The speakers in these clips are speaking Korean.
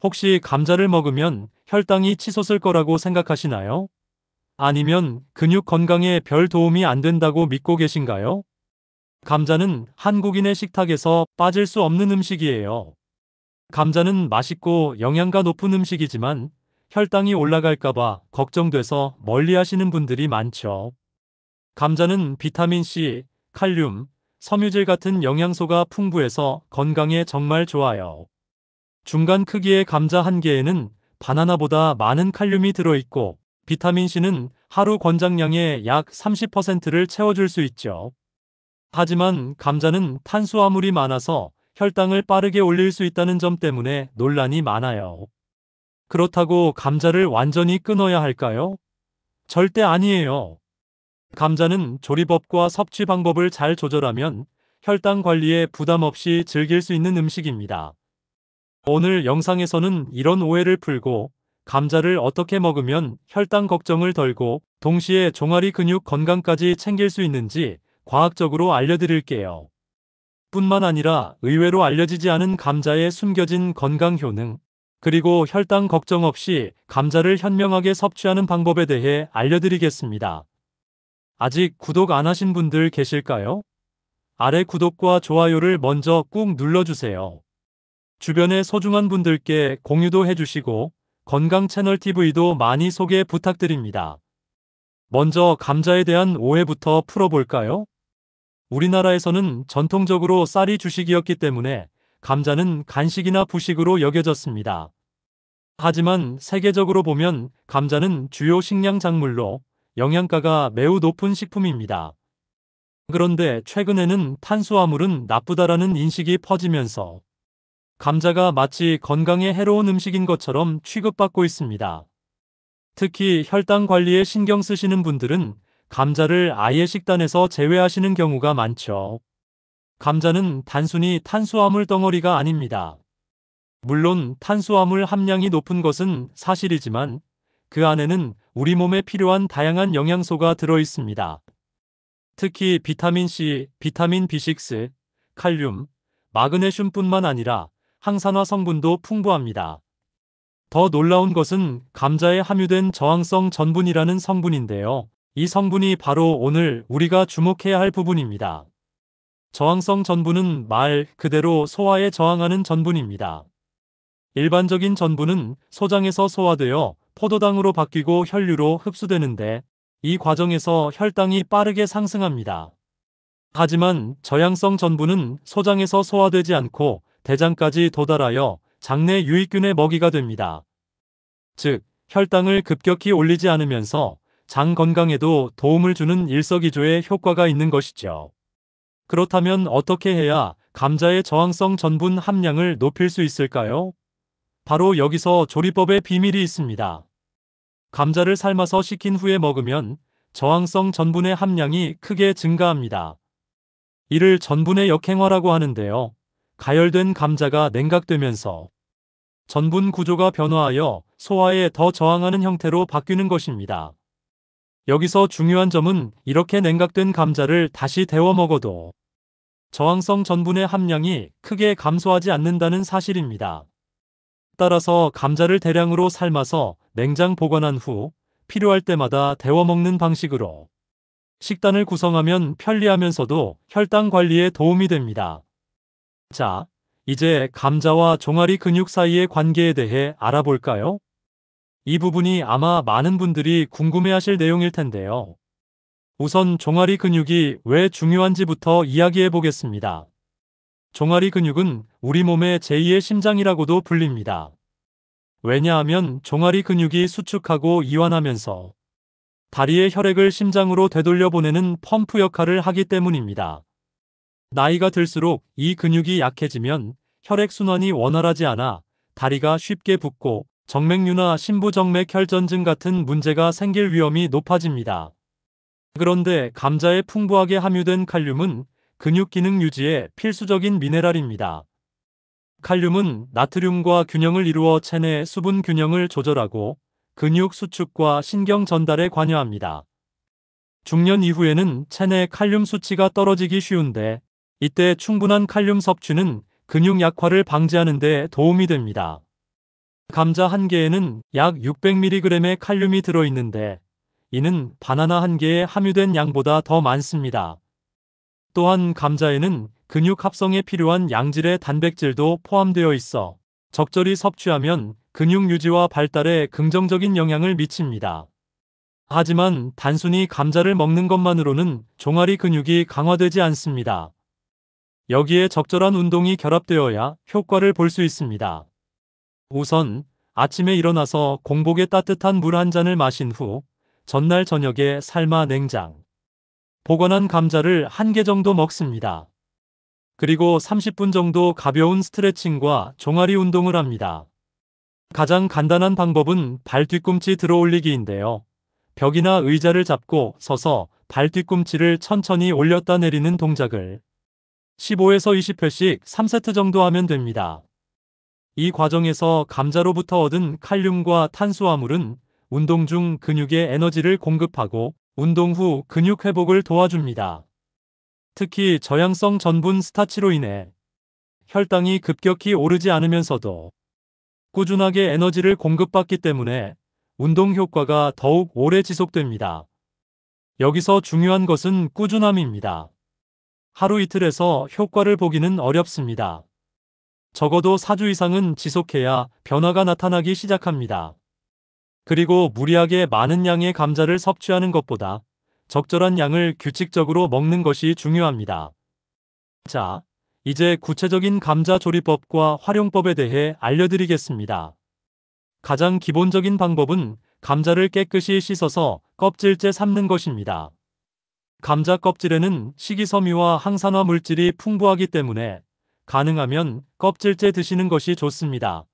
혹시 감자를 먹으면 혈당이 치솟을 거라고 생각하시나요? 아니면 근육 건강에 별 도움이 안 된다고 믿고 계신가요? 감자는 한국인의 식탁에서 빠질 수 없는 음식이에요. 감자는 맛있고 영양가 높은 음식이지만 혈당이 올라갈까봐 걱정돼서 멀리 하시는 분들이 많죠. 감자는 비타민C, 칼륨, 섬유질 같은 영양소가 풍부해서 건강에 정말 좋아요. 중간 크기의 감자 한 개에는 바나나보다 많은 칼륨이 들어있고 비타민C는 하루 권장량의 약 30%를 채워줄 수 있죠. 하지만 감자는 탄수화물이 많아서 혈당을 빠르게 올릴 수 있다는 점 때문에 논란이 많아요. 그렇다고 감자를 완전히 끊어야 할까요? 절대 아니에요. 감자는 조리법과 섭취 방법을 잘 조절하면 혈당 관리에 부담 없이 즐길 수 있는 음식입니다. 오늘 영상에서는 이런 오해를 풀고 감자를 어떻게 먹으면 혈당 걱정을 덜고 동시에 종아리 근육 건강까지 챙길 수 있는지 과학적으로 알려드릴게요. 뿐만 아니라 의외로 알려지지 않은 감자의 숨겨진 건강 효능, 그리고 혈당 걱정 없이 감자를 현명하게 섭취하는 방법에 대해 알려드리겠습니다. 아직 구독 안 하신 분들 계실까요? 아래 구독과 좋아요를 먼저 꾹 눌러주세요. 주변의 소중한 분들께 공유도 해주시고 건강 채널 TV도 많이 소개 부탁드립니다. 먼저 감자에 대한 오해부터 풀어볼까요? 우리나라에서는 전통적으로 쌀이 주식이었기 때문에 감자는 간식이나 부식으로 여겨졌습니다. 하지만 세계적으로 보면 감자는 주요 식량 작물로 영양가가 매우 높은 식품입니다. 그런데 최근에는 탄수화물은 나쁘다라는 인식이 퍼지면서 감자가 마치 건강에 해로운 음식인 것처럼 취급받고 있습니다. 특히 혈당 관리에 신경 쓰시는 분들은 감자를 아예 식단에서 제외하시는 경우가 많죠. 감자는 단순히 탄수화물 덩어리가 아닙니다. 물론 탄수화물 함량이 높은 것은 사실이지만 그 안에는 우리 몸에 필요한 다양한 영양소가 들어 있습니다. 특히 비타민C, 비타민 B6, 칼륨, 마그네슘뿐만 아니라 항산화 성분도 풍부합니다. 더 놀라운 것은 감자에 함유된 저항성 전분이라는 성분인데요. 이 성분이 바로 오늘 우리가 주목해야 할 부분입니다. 저항성 전분은 말 그대로 소화에 저항하는 전분입니다. 일반적인 전분은 소장에서 소화되어 포도당으로 바뀌고 혈류로 흡수되는데 이 과정에서 혈당이 빠르게 상승합니다. 하지만 저항성 전분은 소장에서 소화되지 않고 대장까지 도달하여 장내 유익균의 먹이가 됩니다. 즉, 혈당을 급격히 올리지 않으면서 장 건강에도 도움을 주는 일석이조의 효과가 있는 것이죠. 그렇다면 어떻게 해야 감자의 저항성 전분 함량을 높일 수 있을까요? 바로 여기서 조리법의 비밀이 있습니다. 감자를 삶아서 식힌 후에 먹으면 저항성 전분의 함량이 크게 증가합니다. 이를 전분의 역행화라고 하는데요. 가열된 감자가 냉각되면서 전분 구조가 변화하여 소화에 더 저항하는 형태로 바뀌는 것입니다. 여기서 중요한 점은 이렇게 냉각된 감자를 다시 데워 먹어도 저항성 전분의 함량이 크게 감소하지 않는다는 사실입니다. 따라서 감자를 대량으로 삶아서 냉장 보관한 후 필요할 때마다 데워 먹는 방식으로 식단을 구성하면 편리하면서도 혈당 관리에 도움이 됩니다. 자, 이제 감자와 종아리 근육 사이의 관계에 대해 알아볼까요? 이 부분이 아마 많은 분들이 궁금해하실 내용일 텐데요. 우선 종아리 근육이 왜 중요한지부터 이야기해 보겠습니다. 종아리 근육은 우리 몸의 제2의 심장이라고도 불립니다. 왜냐하면 종아리 근육이 수축하고 이완하면서 다리의 혈액을 심장으로 되돌려 보내는 펌프 역할을 하기 때문입니다. 나이가 들수록 이 근육이 약해지면 혈액순환이 원활하지 않아 다리가 쉽게 붓고 정맥류나 심부정맥 혈전증 같은 문제가 생길 위험이 높아집니다. 그런데 감자에 풍부하게 함유된 칼륨은 근육 기능 유지에 필수적인 미네랄입니다. 칼륨은 나트륨과 균형을 이루어 체내 수분 균형을 조절하고 근육 수축과 신경 전달에 관여합니다. 중년 이후에는 체내 칼륨 수치가 떨어지기 쉬운데 이때 충분한 칼륨 섭취는 근육 약화를 방지하는 데 도움이 됩니다. 감자 한 개에는 약 600mg의 칼륨이 들어있는데 이는 바나나 한 개에 함유된 양보다 더 많습니다. 또한 감자에는 근육 합성에 필요한 양질의 단백질도 포함되어 있어 적절히 섭취하면 근육 유지와 발달에 긍정적인 영향을 미칩니다. 하지만 단순히 감자를 먹는 것만으로는 종아리 근육이 강화되지 않습니다. 여기에 적절한 운동이 결합되어야 효과를 볼 수 있습니다. 우선 아침에 일어나서 공복에 따뜻한 물 한 잔을 마신 후 전날 저녁에 삶아 냉장, 보관한 감자를 한 개 정도 먹습니다. 그리고 30분 정도 가벼운 스트레칭과 종아리 운동을 합니다. 가장 간단한 방법은 발 뒤꿈치 들어 올리기인데요. 벽이나 의자를 잡고 서서 발 뒤꿈치를 천천히 올렸다 내리는 동작을 15에서 20회씩 3세트 정도 하면 됩니다. 이 과정에서 감자로부터 얻은 칼륨과 탄수화물은 운동 중 근육에 에너지를 공급하고 운동 후 근육 회복을 도와줍니다. 특히 저양성 전분 스타치로 인해 혈당이 급격히 오르지 않으면서도 꾸준하게 에너지를 공급받기 때문에 운동 효과가 더욱 오래 지속됩니다. 여기서 중요한 것은 꾸준함입니다. 하루 이틀에서 효과를 보기는 어렵습니다. 적어도 4주 이상은 지속해야 변화가 나타나기 시작합니다. 그리고 무리하게 많은 양의 감자를 섭취하는 것보다 적절한 양을 규칙적으로 먹는 것이 중요합니다. 자, 이제 구체적인 감자 조리법과 활용법에 대해 알려드리겠습니다. 가장 기본적인 방법은 감자를 깨끗이 씻어서 껍질째 삶는 것입니다. 감자 껍질에는 식이섬유와 항산화 물질이 풍부하기 때문에 가능하면 껍질째 드시는 것이 좋습니다.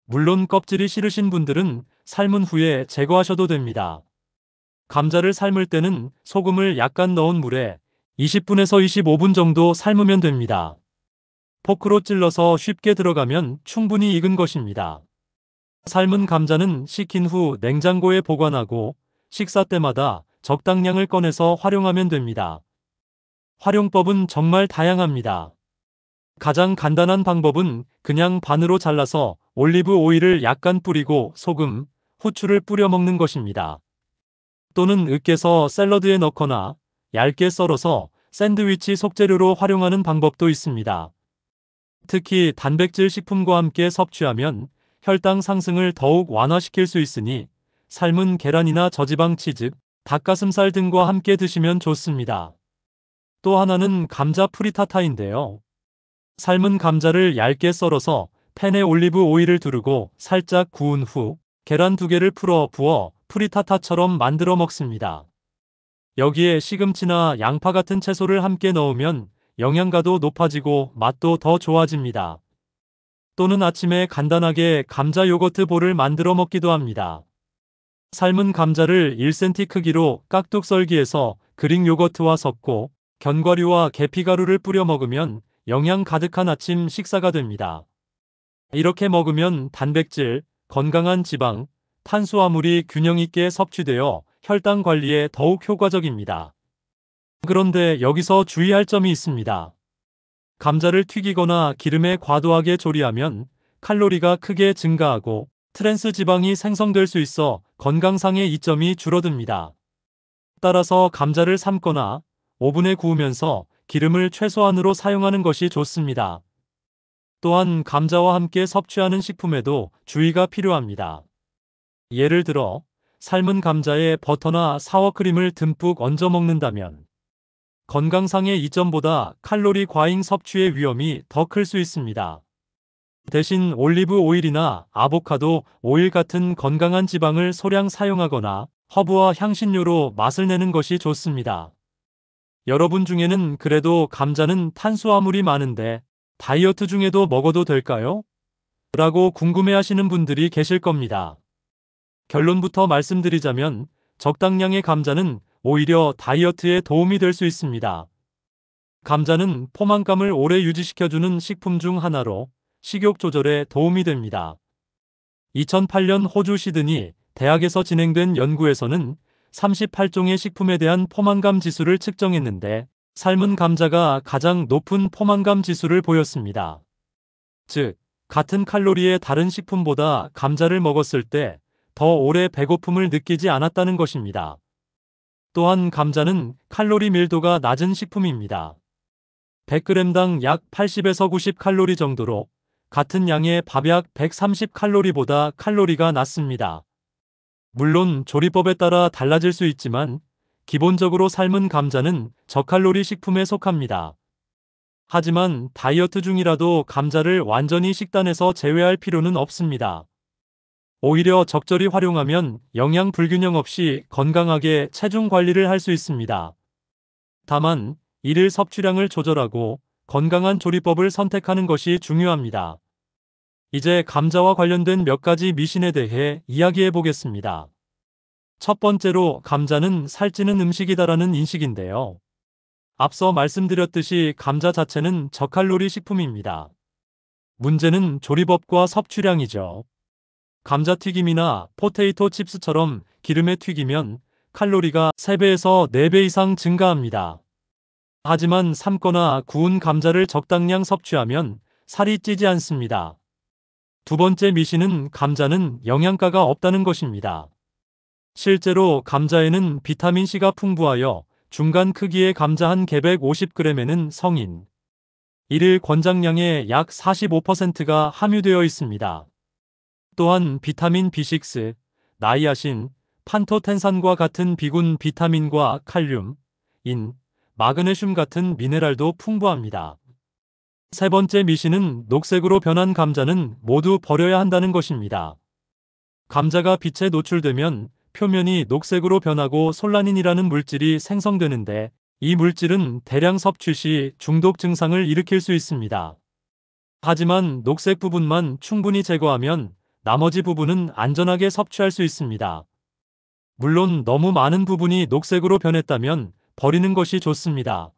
물론 껍질이 싫으신 분들은 삶은 후에 제거하셔도 됩니다. 감자를 삶을 때는 소금을 약간 넣은 물에 20분에서 25분 정도 삶으면 됩니다. 포크로 찔러서 쉽게 들어가면 충분히 익은 것입니다. 삶은 감자는 식힌 후 냉장고에 보관하고 식사 때마다 적당량을 꺼내서 활용하면 됩니다. 활용법은 정말 다양합니다. 가장 간단한 방법은 그냥 반으로 잘라서 올리브 오일을 약간 뿌리고 소금, 후추를 뿌려 먹는 것입니다. 또는 으깨서 샐러드에 넣거나 얇게 썰어서 샌드위치 속재료로 활용하는 방법도 있습니다. 특히 단백질 식품과 함께 섭취하면 혈당 상승을 더욱 완화시킬 수 있으니 삶은 계란이나 저지방 치즈, 닭가슴살 등과 함께 드시면 좋습니다. 또 하나는 감자 프리타타인데요. 삶은 감자를 얇게 썰어서 팬에 올리브 오일을 두르고 살짝 구운 후 계란 2개를 풀어 부어 프리타타처럼 만들어 먹습니다. 여기에 시금치나 양파 같은 채소를 함께 넣으면 영양가도 높아지고 맛도 더 좋아집니다. 또는 아침에 간단하게 감자 요거트 볼을 만들어 먹기도 합니다. 삶은 감자를 1cm 크기로 깍둑 썰기해서 그릭 요거트와 섞고 견과류와 계피가루를 뿌려 먹으면 영양 가득한 아침 식사가 됩니다. 이렇게 먹으면 단백질, 건강한 지방, 탄수화물이 균형 있게 섭취되어 혈당 관리에 더욱 효과적입니다. 그런데 여기서 주의할 점이 있습니다. 감자를 튀기거나 기름에 과도하게 조리하면 칼로리가 크게 증가하고 트랜스 지방이 생성될 수 있어 건강상의 이점이 줄어듭니다. 따라서 감자를 삶거나 오븐에 구우면서 기름을 최소한으로 사용하는 것이 좋습니다. 또한 감자와 함께 섭취하는 식품에도 주의가 필요합니다. 예를 들어 삶은 감자에 버터나 사워크림을 듬뿍 얹어 먹는다면 건강상의 이점보다 칼로리 과잉 섭취의 위험이 더 클 수 있습니다. 대신 올리브 오일이나 아보카도 오일 같은 건강한 지방을 소량 사용하거나 허브와 향신료로 맛을 내는 것이 좋습니다. 여러분 중에는 그래도 감자는 탄수화물이 많은데 다이어트 중에도 먹어도 될까요? 라고 궁금해하시는 분들이 계실 겁니다. 결론부터 말씀드리자면 적당량의 감자는 오히려 다이어트에 도움이 될 수 있습니다. 감자는 포만감을 오래 유지시켜주는 식품 중 하나로 식욕 조절에 도움이 됩니다. 2008년 호주 시드니 대학에서 진행된 연구에서는 38종의 식품에 대한 포만감 지수를 측정했는데 삶은 감자가 가장 높은 포만감 지수를 보였습니다. 즉, 같은 칼로리의 다른 식품보다 감자를 먹었을 때 더 오래 배고픔을 느끼지 않았다는 것입니다. 또한 감자는 칼로리 밀도가 낮은 식품입니다. 100g당 약 80에서 90 칼로리 정도로 같은 양의 밥 약 130 칼로리보다 칼로리가 낮습니다. 물론 조리법에 따라 달라질 수 있지만 기본적으로 삶은 감자는 저칼로리 식품에 속합니다. 하지만 다이어트 중이라도 감자를 완전히 식단에서 제외할 필요는 없습니다. 오히려 적절히 활용하면 영양 불균형 없이 건강하게 체중 관리를 할 수 있습니다. 다만 일일 섭취량을 조절하고 건강한 조리법을 선택하는 것이 중요합니다. 이제 감자와 관련된 몇 가지 미신에 대해 이야기해 보겠습니다. 첫 번째로 감자는 살찌는 음식이다라는 인식인데요. 앞서 말씀드렸듯이 감자 자체는 저칼로리 식품입니다. 문제는 조리법과 섭취량이죠. 감자튀김이나 포테이토 칩스처럼 기름에 튀기면 칼로리가 3배에서 4배 이상 증가합니다. 하지만 삶거나 구운 감자를 적당량 섭취하면 살이 찌지 않습니다. 두 번째 미신은 감자는 영양가가 없다는 것입니다. 실제로 감자에는 비타민C가 풍부하여 중간 크기의 감자 한 개 150g에는 성인 일일 권장량의 약 45%가 함유되어 있습니다. 또한 비타민 B6, 나이아신, 판토텐산과 같은 비군 비타민과 칼륨, 인, 마그네슘 같은 미네랄도 풍부합니다. 세 번째 미신은 녹색으로 변한 감자는 모두 버려야 한다는 것입니다. 감자가 빛에 노출되면 표면이 녹색으로 변하고 솔라닌이라는 물질이 생성되는데 이 물질은 대량 섭취 시 중독 증상을 일으킬 수 있습니다. 하지만 녹색 부분만 충분히 제거하면 나머지 부분은 안전하게 섭취할 수 있습니다. 물론 너무 많은 부분이 녹색으로 변했다면 버리는 것이 좋습니다.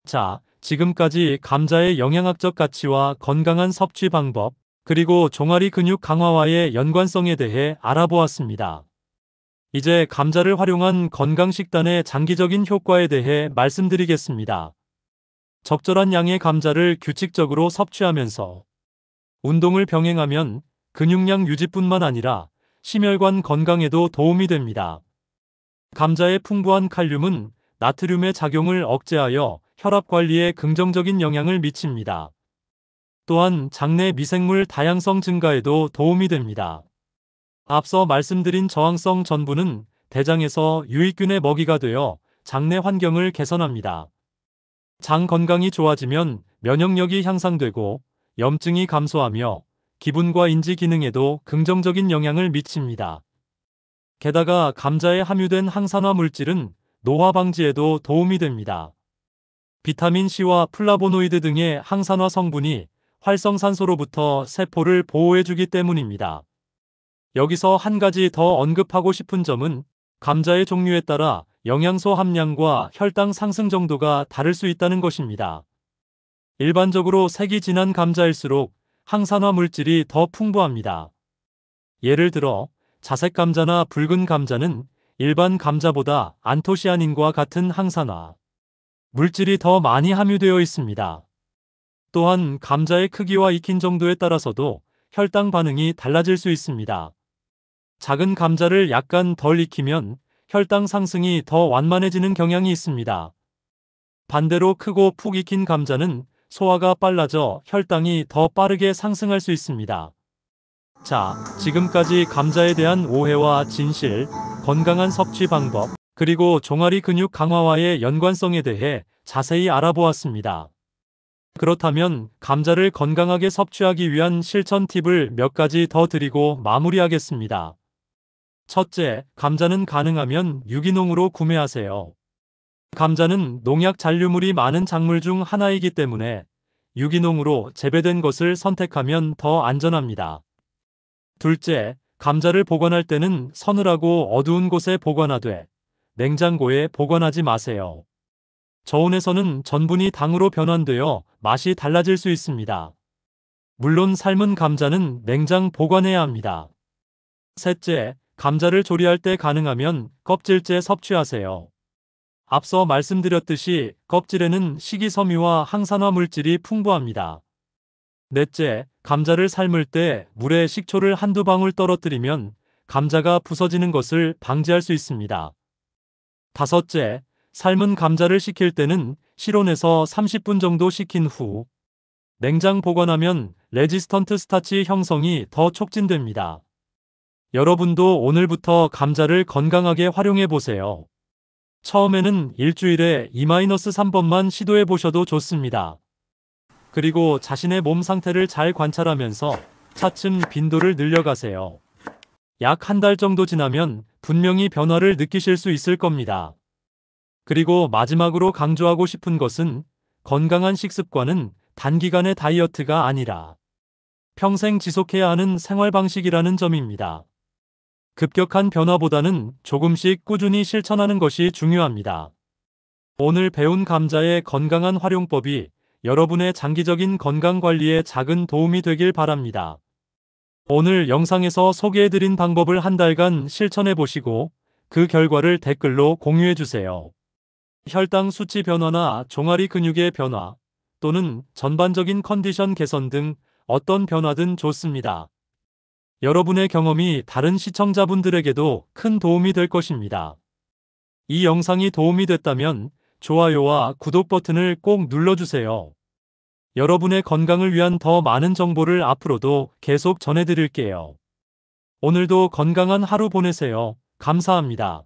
자, 지금까지 감자의 영양학적 가치와 건강한 섭취 방법, 그리고 종아리 근육 강화와의 연관성에 대해 알아보았습니다. 이제 감자를 활용한 건강 식단의 장기적인 효과에 대해 말씀드리겠습니다. 적절한 양의 감자를 규칙적으로 섭취하면서 운동을 병행하면 근육량 유지뿐만 아니라 심혈관 건강에도 도움이 됩니다. 감자의 풍부한 칼륨은 나트륨의 작용을 억제하여 혈압 관리에 긍정적인 영향을 미칩니다. 또한 장내 미생물 다양성 증가에도 도움이 됩니다. 앞서 말씀드린 저항성 전분은 대장에서 유익균의 먹이가 되어 장내 환경을 개선합니다. 장 건강이 좋아지면 면역력이 향상되고 염증이 감소하며 기분과 인지 기능에도 긍정적인 영향을 미칩니다. 게다가 감자에 함유된 항산화 물질은 노화 방지에도 도움이 됩니다. 비타민C와 플라보노이드 등의 항산화 성분이 활성산소로부터 세포를 보호해주기 때문입니다. 여기서 한 가지 더 언급하고 싶은 점은 감자의 종류에 따라 영양소 함량과 혈당 상승 정도가 다를 수 있다는 것입니다. 일반적으로 색이 진한 감자일수록 항산화 물질이 더 풍부합니다. 예를 들어 자색 감자나 붉은 감자는 일반 감자보다 안토시아닌과 같은 항산화 물질이 더 많이 함유되어 있습니다. 또한 감자의 크기와 익힌 정도에 따라서도 혈당 반응이 달라질 수 있습니다. 작은 감자를 약간 덜 익히면 혈당 상승이 더 완만해지는 경향이 있습니다. 반대로 크고 푹 익힌 감자는 소화가 빨라져 혈당이 더 빠르게 상승할 수 있습니다. 자, 지금까지 감자에 대한 오해와 진실, 건강한 섭취 방법, 그리고 종아리 근육 강화와의 연관성에 대해 자세히 알아보았습니다. 그렇다면 감자를 건강하게 섭취하기 위한 실천 팁을 몇 가지 더 드리고 마무리하겠습니다. 첫째, 감자는 가능하면 유기농으로 구매하세요. 감자는 농약 잔류물이 많은 작물 중 하나이기 때문에 유기농으로 재배된 것을 선택하면 더 안전합니다. 둘째, 감자를 보관할 때는 서늘하고 어두운 곳에 보관하되 냉장고에 보관하지 마세요. 저온에서는 전분이 당으로 변환되어 맛이 달라질 수 있습니다. 물론 삶은 감자는 냉장 보관해야 합니다. 셋째, 감자를 조리할 때 가능하면 껍질째 섭취하세요. 앞서 말씀드렸듯이 껍질에는 식이섬유와 항산화 물질이 풍부합니다. 넷째, 감자를 삶을 때 물에 식초를 한두 방울 떨어뜨리면 감자가 부서지는 것을 방지할 수 있습니다. 다섯째, 삶은 감자를 식힐 때는 실온에서 30분 정도 식힌 후 냉장 보관하면 레지스턴트 스타치 형성이 더 촉진됩니다. 여러분도 오늘부터 감자를 건강하게 활용해 보세요. 처음에는 일주일에 2-3번만 시도해 보셔도 좋습니다. 그리고 자신의 몸 상태를 잘 관찰하면서 차츰 빈도를 늘려가세요. 약 한 달 정도 지나면 분명히 변화를 느끼실 수 있을 겁니다. 그리고 마지막으로 강조하고 싶은 것은 건강한 식습관은 단기간의 다이어트가 아니라 평생 지속해야 하는 생활 방식이라는 점입니다. 급격한 변화보다는 조금씩 꾸준히 실천하는 것이 중요합니다. 오늘 배운 감자의 건강한 활용법이 여러분의 장기적인 건강 관리에 작은 도움이 되길 바랍니다. 오늘 영상에서 소개해드린 방법을 한 달간 실천해 보시고 그 결과를 댓글로 공유해 주세요. 혈당 수치 변화나 종아리 근육의 변화 또는 전반적인 컨디션 개선 등 어떤 변화든 좋습니다. 여러분의 경험이 다른 시청자분들에게도 큰 도움이 될 것입니다. 이 영상이 도움이 됐다면 좋아요와 구독 버튼을 꼭 눌러주세요. 여러분의 건강을 위한 더 많은 정보를 앞으로도 계속 전해드릴게요. 오늘도 건강한 하루 보내세요. 감사합니다.